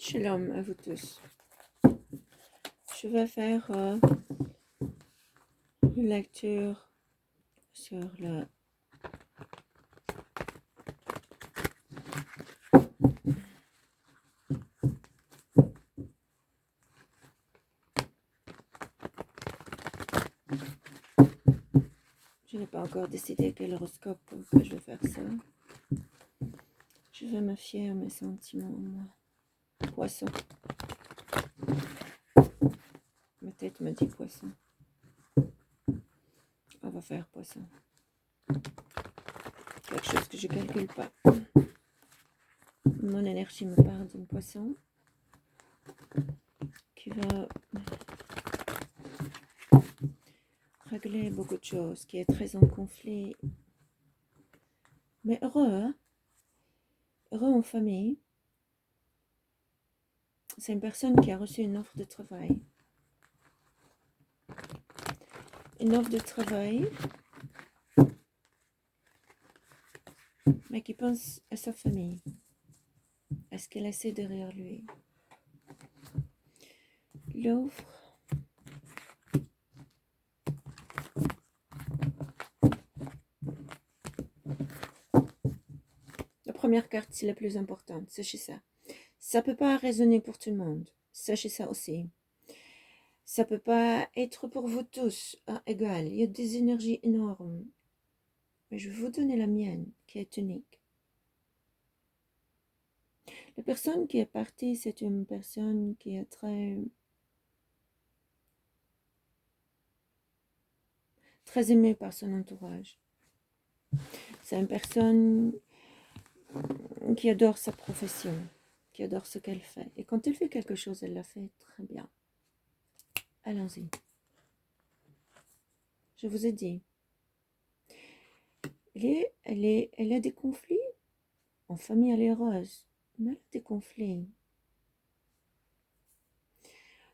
Shalom à vous tous. Je vais faire une lecture sur le Je n'ai pas encore décidé quel horoscope que je vais faire ça. Je vais me fier à mes sentiments, moi. Poisson. Ma tête me dit poisson. On va faire poisson. Quelque chose que je ne calcule pas. Mon énergie me parle d'un poisson qui va régler beaucoup de choses, qui est très en conflit. Mais heureux, hein? Heureux en famille. C'est une personne qui a reçu une offre de travail. Une offre de travail, mais qui pense à sa famille, à ce qu'elle essaie derrière lui. L'offre La première carte, c'est la plus importante, sachez ça. Ça ne peut pas résonner pour tout le monde, sachez ça aussi. Ça ne peut pas être pour vous tous égal. Il y a des énergies énormes. Mais je vais vous donner la mienne, qui est unique. La personne qui est partie, c'est une personne qui est très aimée par son entourage. C'est une personne qui adore sa profession, qui adore ce qu'elle fait. Et quand elle fait quelque chose, elle la fait très bien. Allons-y. Je vous ai dit, elle a des conflits. En famille, elle est heureuse, mais elle a des conflits.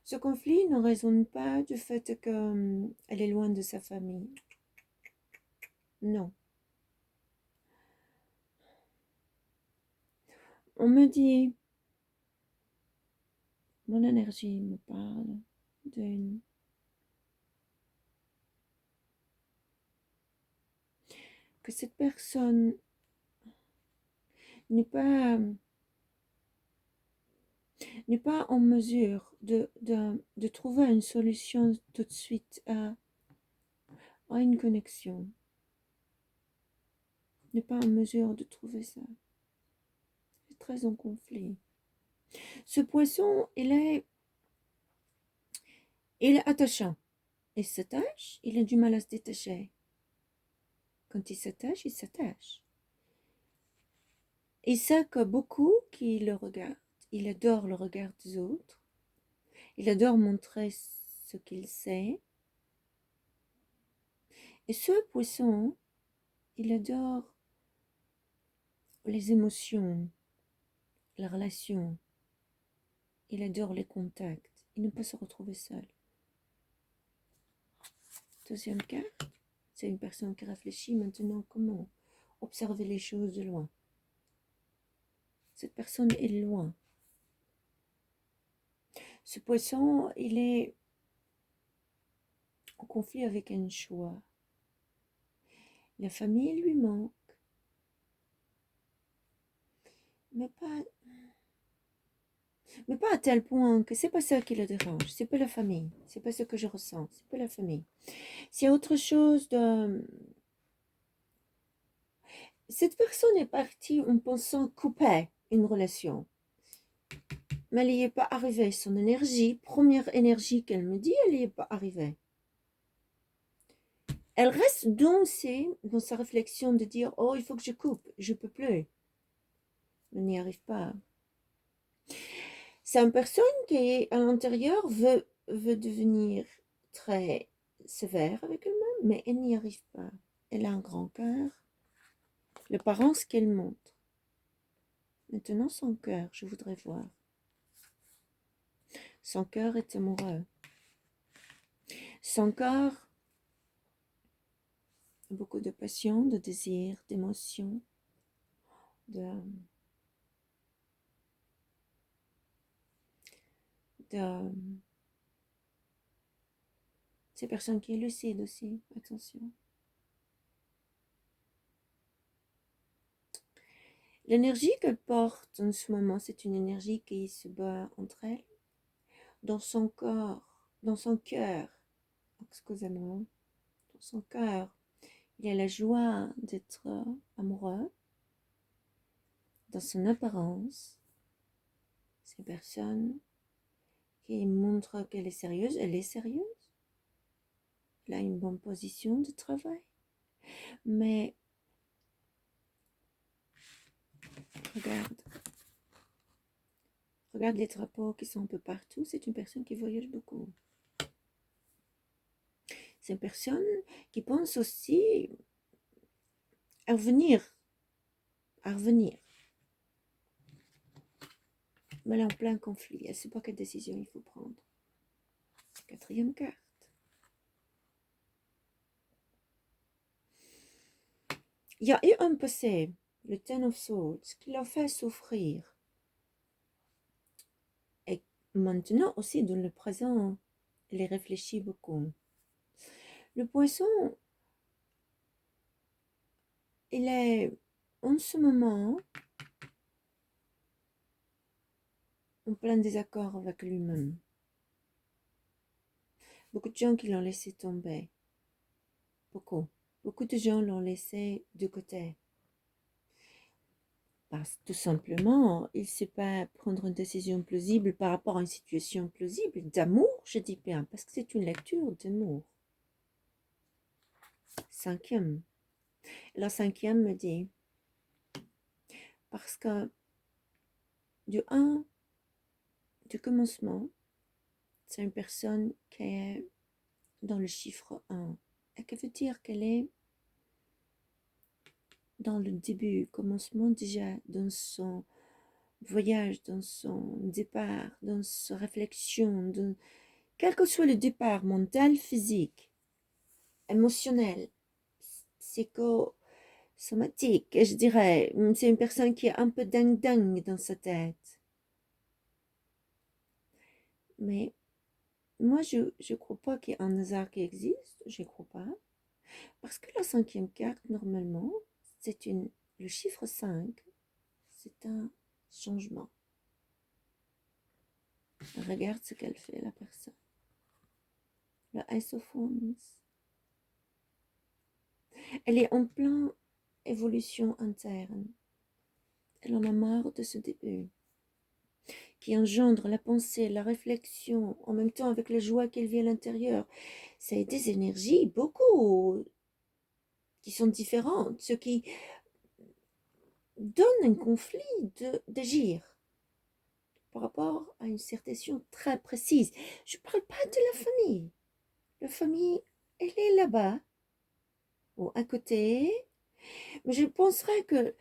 Ce conflit ne résonne pas du fait qu'elle est loin de sa famille. Non. On me dit, mon énergie me parle d'une... que cette personne n'est pas en mesure de trouver une solution tout de suite à une connexion. N'est pas en mesure de trouver ça. C'est très en conflit. Ce poisson, il est attachant. Il s'attache, il a du mal à se détacher. Quand il s'attache, il s'attache. Il sait que beaucoup qui le regardent, il adore le regard des autres. Il adore montrer ce qu'il sait. Et ce poisson, il adore les émotions, la relation. Il adore les contacts. Il ne peut se retrouver seul. Deuxième carte, c'est une personne qui réfléchit maintenant comment observer les choses de loin. Cette personne est loin. Ce poisson, il est en conflit avec un choix. La famille lui manque, mais pas à tel point que c'est pas ça qui le dérange. C'est pas la famille. C'est pas ce que je ressens. C'est pas la famille. C'est autre chose de... Cette personne est partie en pensant couper une relation. Mais elle n'y est pas arrivée. Son énergie, première énergie qu'elle me dit, elle n'y est pas arrivée. Elle reste dans sa réflexion de dire « Oh, il faut que je coupe, je ne peux plus ». Elle n'y arrive pas. C'est une personne qui, à l'intérieur, veut devenir très sévère avec elle-même, mais elle n'y arrive pas. Elle a un grand cœur. L'apparence qu'elle montre. Maintenant, son cœur, je voudrais voir. Son cœur est amoureux. Son cœur a beaucoup de passion, de désir, d'émotion, de ces personnes qui est lucide aussi, attention. L'énergie qu'elle porte en ce moment, c'est une énergie qui se bat entre elles, dans son corps, dans son cœur, excusez-moi, dans son cœur. Il y a la joie d'être amoureux, dans son apparence. C'est une personne qui montre qu'elle est sérieuse, elle est sérieuse. Elle a une bonne position de travail. Mais regarde, regarde les drapeaux qui sont un peu partout. C'est une personne qui voyage beaucoup. C'est une personne qui pense aussi à revenir, à revenir. Mais elle est en plein conflit. Elle ne sait pas quelle décision il faut prendre. Quatrième carte. Il y a eu un passé, le Ten of Swords, qui l'a fait souffrir. Et maintenant aussi, dans le présent, elle y réfléchit beaucoup. Le poisson, il est en ce moment en plein désaccord avec lui-même. Beaucoup de gens qui l'ont laissé tomber. Beaucoup. Beaucoup de gens l'ont laissé de côté. Parce que tout simplement, il ne sait pas prendre une décision plausible par rapport à une situation plausible. D'amour, je dis bien, parce que c'est une lecture d'amour. Cinquième. La cinquième me dit, parce que du commencement, c'est une personne qui est dans le chiffre 1. Et qui veut dire qu'elle est dans le début, commencement déjà, dans son voyage, dans son départ, dans sa réflexion, quel que soit le départ mental, physique, émotionnel, psychosomatique, je dirais. C'est une personne qui est un peu dingue dans sa tête. Mais moi, je ne crois pas qu'il y ait un hasard qui existe. Je ne crois pas. Parce que la cinquième carte, normalement, c'est le chiffre 5. C'est un changement. Regarde ce qu'elle fait, la personne. Le Ace of Wands. Elle est en pleine évolution interne. Elle en a marre de ce début qui engendre la pensée, la réflexion, en même temps avec la joie qu'elle vit à l'intérieur. C'est des énergies, beaucoup, qui sont différentes, ce qui donne un conflit d'agir par rapport à une situation très précise. Je ne parle pas de la famille. La famille, elle est là-bas, ou à côté, mais je penserais que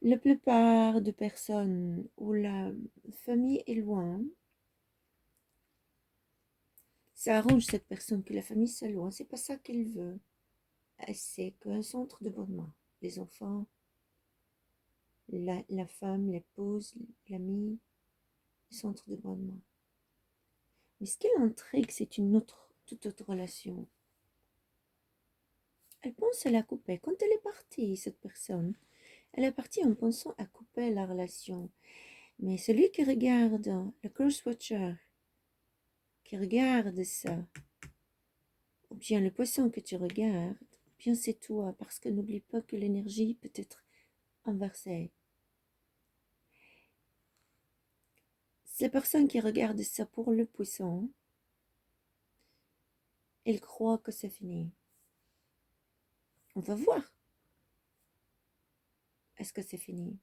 la plupart de personnes où la famille est loin, ça arrange cette personne que la famille soit loin. C'est pas ça qu'elle veut. C'est qu'un centre de bonne main. Les enfants, la femme, l'épouse, l'ami, le centre de bonne main. Mais ce qui l'intrigue, c'est toute autre relation. Elle pense à la couper. Quand elle est partie, cette personne, elle est partie en pensant à couper la relation. Mais celui qui regarde, le Curse Watcher, qui regarde ça, ou bien le poisson que tu regardes, bien c'est toi, parce que n'oublie pas que l'énergie peut être inversée. La personne qui regarde ça pour le poisson, elle croit que c'est fini. On va voir. Est-ce que c'est fini?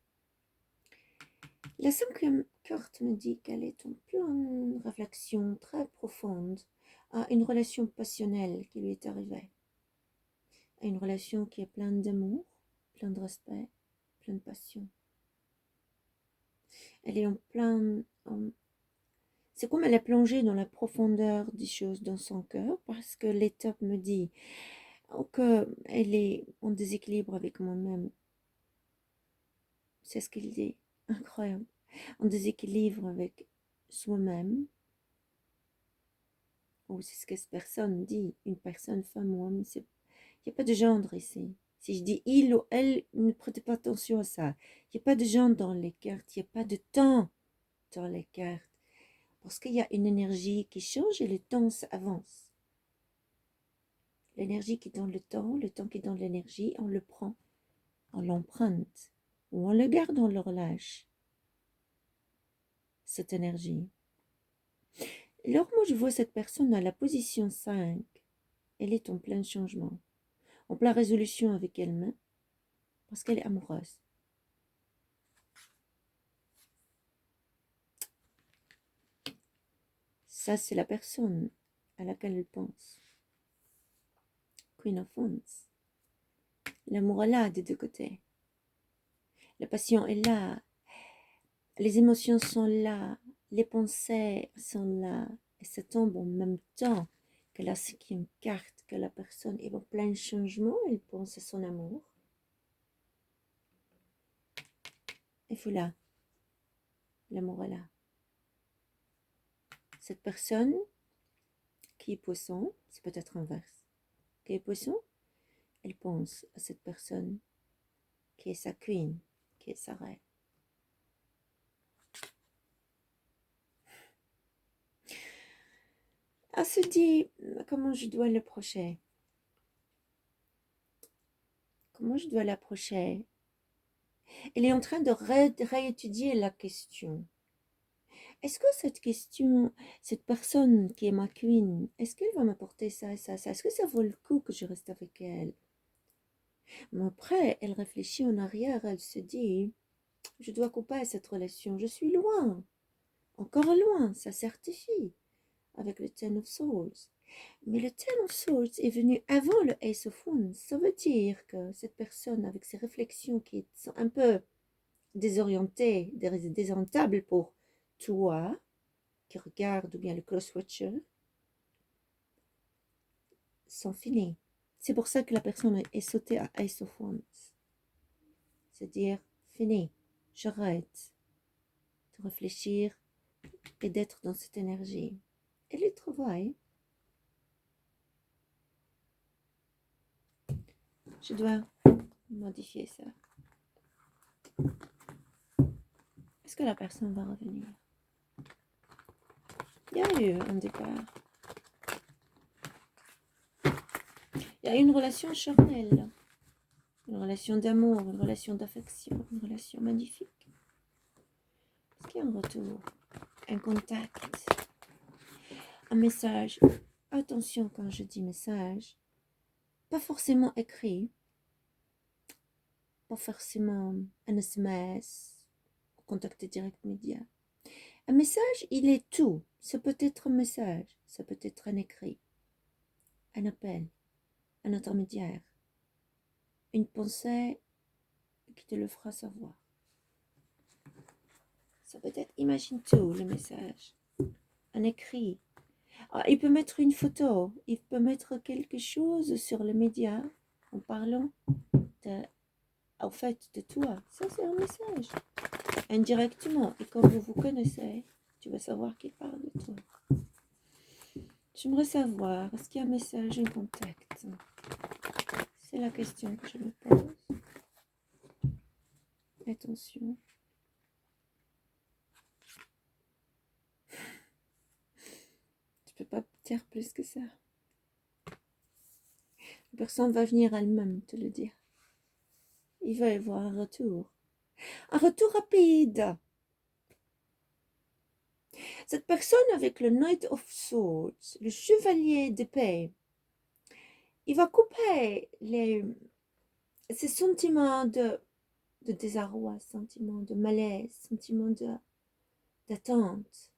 La cinquième carte me dit qu'elle est en pleine réflexion très profonde à une relation passionnelle qui lui est arrivée. À une relation qui est pleine d'amour, pleine de respect, pleine de passion. Elle est c'est comme elle est plongée dans la profondeur des choses dans son cœur, parce que l'étape me dit qu'elle est en déséquilibre avec moi-même. C'est ce qu'il dit. Incroyable. En déséquilibre avec soi-même. ou c'est ce que cette personne dit, une personne, femme ou homme, il n'y a pas de gendre ici. Si je dis il ou elle, ne prêtez pas attention à ça. Il n'y a pas de genre dans les cartes, il n'y a pas de temps dans les cartes. Parce qu'il y a une énergie qui change et le temps avance. L'énergie qui donne le temps qui donne l'énergie, on le prend, on l'emprunte, ou on le garde, on le relâche, cette énergie. Alors moi je vois cette personne à la position 5, elle est en plein changement, en pleine résolution avec elle-même, parce qu'elle est amoureuse. Ça, c'est la personne à laquelle elle pense. Queen of Wands. L'amour est là des deux côtés. La passion est là. Les émotions sont là. Les pensées sont là. Et ça tombe en même temps que la 5e carte, que la personne est en plein changement. Elle pense à son amour. Et voilà. L'amour est là. Cette personne qui est poisson, c'est peut-être inverse. Qui est poisson, elle pense à cette personne qui est sa queen, qui est sa reine. Elle se dit, comment je dois l'approcher? Comment je dois l'approcher? Elle est en train de réétudier la question. Est-ce que cette question, cette personne qui est ma queen, est-ce qu'elle va m'apporter ça et ça, ça? Est-ce que ça vaut le coup que je reste avec elle? Mais après, elle réfléchit en arrière, elle se dit, je dois couper cette relation, je suis loin, encore loin, ça certifie, avec le Ten of Swords. Mais le Ten of Swords est venu avant le Ace of Wands. Ça veut dire que cette personne, avec ses réflexions qui sont un peu désorientées, désorientables pour toi, qui regarde, ou bien le close watcher, sont finies. C'est pour ça que la personne est sautée à Ace of Wands. C'est-à-dire, fini, j'arrête de réfléchir et d'être dans cette énergie. Et le travail, je dois modifier ça. Est-ce que la personne va revenir? Il y a eu un départ. Il y a une relation charnelle, une relation d'amour, une relation d'affection, une relation magnifique. Est-ce qu'il y a un retour, un contact, un message? Attention quand je dis message, pas forcément écrit, pas forcément un SMS, contacter direct média. Un message, il est tout. Ça peut être un message, ça peut être un écrit, un appel, un intermédiaire, une pensée qui te le fera savoir. Ça peut être, imagine tout, le message, un écrit. Alors, il peut mettre une photo, il peut mettre quelque chose sur le média en parlant en fait de toi. Ça, c'est un message. Indirectement, et quand vous vous connaissez, tu vas savoir qu'il parle de toi. J'aimerais savoir, est-ce qu'il y a un message, un contact? C'est la question que je me pose. Attention. Tu peux pas dire plus que ça. La personne va venir elle-même te le dire. Il va y avoir un retour. Un retour rapide. Cette personne avec le Knight of Swords, le chevalier d'épée, il va couper ces sentiments de désarroi, sentiments de malaise, sentiments d'attente.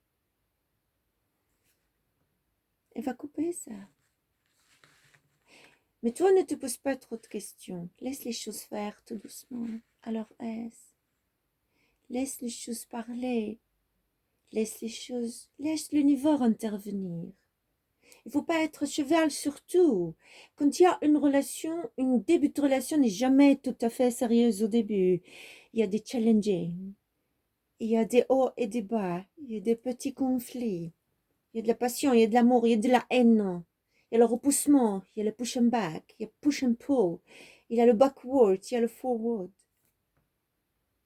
Il va couper ça. Mais toi, ne te pose pas trop de questions. Laisse les choses faire tout doucement, à leur aise. Laisse les choses parler. Laisse l'univers intervenir. Il ne faut pas être cheval sur tout. Quand il y a une relation, un début de relation n'est jamais tout à fait sérieuse au début. Il y a des challenging. Il y a des hauts et des bas. Il y a des petits conflits. Il y a de la passion, il y a de l'amour, il y a de la haine. Il y a le repoussement, il y a le push and back, il y a push and pull. Il y a le backward, il y a le forward.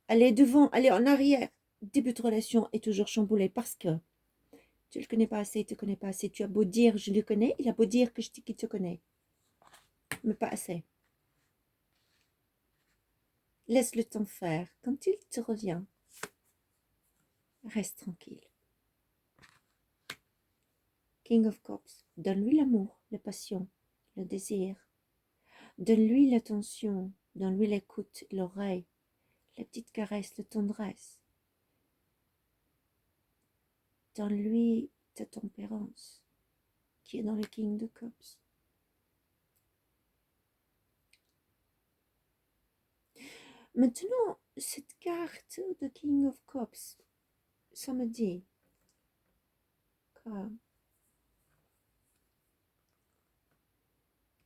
Aller devant, aller en arrière. Début de relation est toujours chamboulé parce que tu ne le connais pas assez, il ne te connaît pas assez. Tu as beau dire je le connais, il a beau dire que je dis qu'il te connaît. Mais pas assez. Laisse le temps faire. Quand il te revient, reste tranquille. King of Cups, donne-lui l'amour, la passion, le désir. Donne-lui l'attention, donne-lui l'écoute, l'oreille, la petite caresse, la tendresse. Donne-lui ta tempérance qui est dans le King de Cups. Maintenant, cette carte de King of Cups, ça me dit que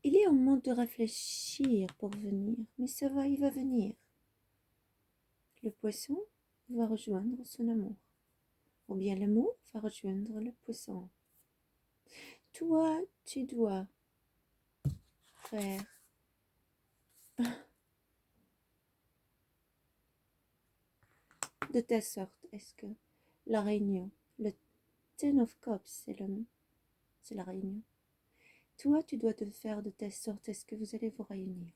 il est en mode de réfléchir pour venir, mais ça va, il va venir. Le poisson va rejoindre son amour, ou bien l'amour va rejoindre le poisson. Toi, tu dois faire de telle sorte, est-ce que la réunion, le Ten of Cups, c'est la réunion. Toi, tu dois te faire de telle sorte, est-ce que vous allez vous réunir.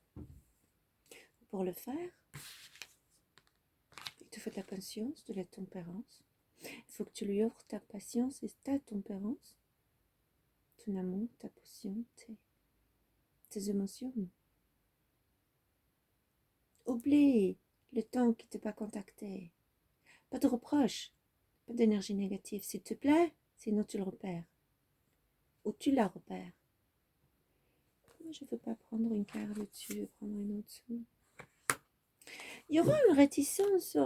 Pour le faire, il te faut de la patience, de la tempérance. Il faut que tu lui offres ta patience et ta tempérance, ton amour, ta passion, tes émotions. Oublie le temps qui ne t'a pas contacté. Pas de reproches, pas d'énergie négative, s'il te plaît, sinon tu le repères. Ou tu la repères. Moi, je ne veux pas prendre une carte dessus, je vais prendre une autre. Il y aura une réticence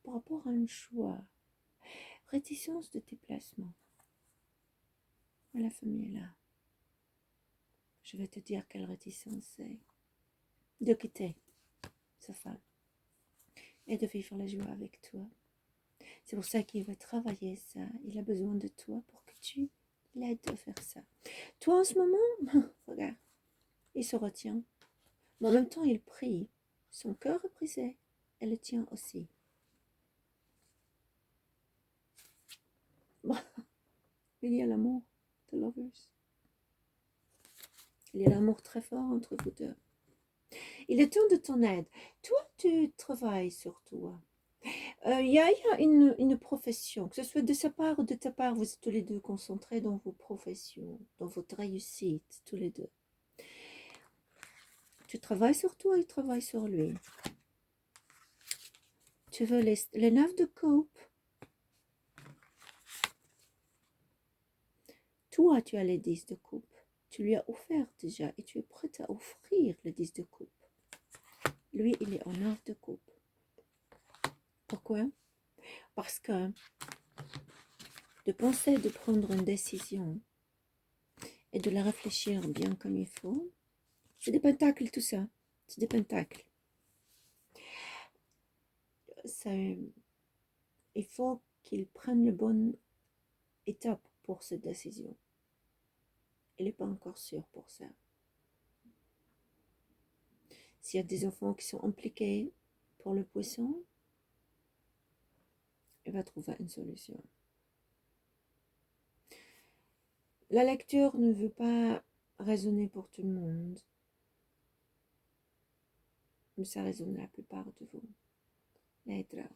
par rapport à un choix. Réticence de déplacement. La famille est là. Je vais te dire quelle réticence c'est. De quitter sa femme et de vivre la joie avec toi. C'est pour ça qu'il va travailler ça. Il a besoin de toi pour que tu l'aides à faire ça. Toi, en ce moment, regarde, il se retient. Mais en même temps, il prie. Son cœur est brisé. Elle le tient aussi. Bon, il y a l'amour de lovers. Il y a l'amour très fort entre vous deux. Il est temps de ton aide. Toi, tu travailles sur toi. Il y a une profession, que ce soit de sa part ou de ta part, vous êtes tous les deux concentrés dans vos professions, dans votre réussite, tous les deux. Tu travailles sur toi, il travaille sur lui. Tu veux les 9 de coupe. Toi, tu as les 10 de coupe. Tu lui as offert déjà et tu es prête à offrir les 10 de coupe. Lui, il est en 9 de coupe. Pourquoi? Parce que de penser de prendre une décision et de la réfléchir bien comme il faut, c'est des pentacles tout ça. C'est des pentacles. Il faut qu'il prenne la bonne étape pour cette décision. Il n'est pas encore sûr pour ça. S'il y a des enfants qui sont impliqués pour le poisson, il va trouver une solution. La lecture ne veut pas résonner pour tout le monde, mais ça résonne la plupart de vous. Later.